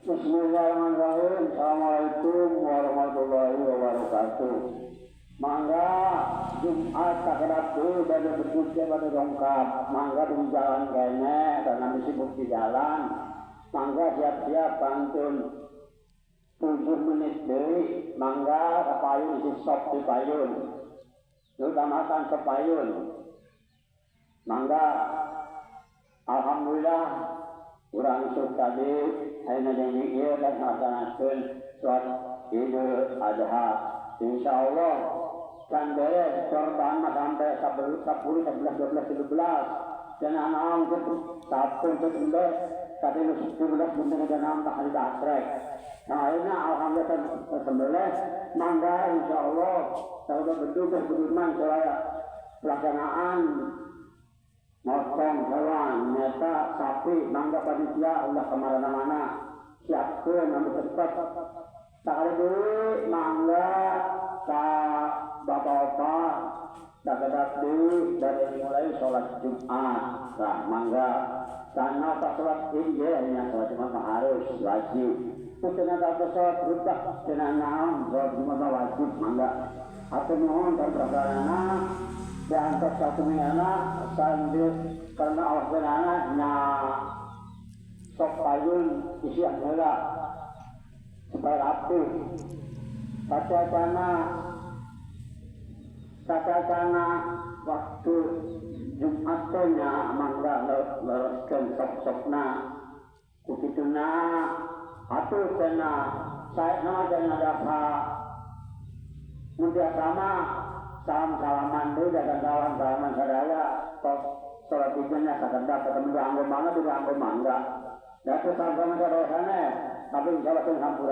Bismillahirrahmanirrahim. Assalamualaikum warahmatullahi wabarakatuh. Mangga Jumat sakedat tuh dari berkumpul pada dongkap. Mangga di jalan kene karena mesti sibuk di jalan. Mangga siap-siap pantun 7 menit deui. Mangga kapayun isi sop di payun. Utamakan sepayun. Mangga alhamdulillah urang isuk tadi ayeuna janji ieu dan ngalaksanakeun sholat Idul Adha. Insyaallah kan beres korban mah sampai 10, 11, 12, 13 dan anak Sabtu ke-11 tadi 17 bener dan anak hari dasrek. Nah ayeuna alhamdulillah 19 mangga insyaallah sauda bedug berman soalnya pelaksanaan motong hewan nyata sapi mangga panitia ulah kemana-mana siapkeun anu cepet sakali deui mangga ka bapak-bapak sakedat deui dari mulai sholat Jumat nah mangga karena tak sholat Id nya sholat Jumat harus wajib puteuna tak sholat rubah cenah naon sholat Jumat wajib mangga atuh nuhun ka prakarana diantar satu anak sambil karena Allah benana nya sok payun isi heula supaya rapi kacacana waktu Jumat nya mangga leroskeun sok-sokna kukituna atuh cenah sae nama jangan ada mulia sama salam-salaman dulu dan salam-salaman sadaya kok sholat idnya sakedat ketemu di anggo mangga di anggo mangga dan salam-salaman sadaya tapi insyaallah sampura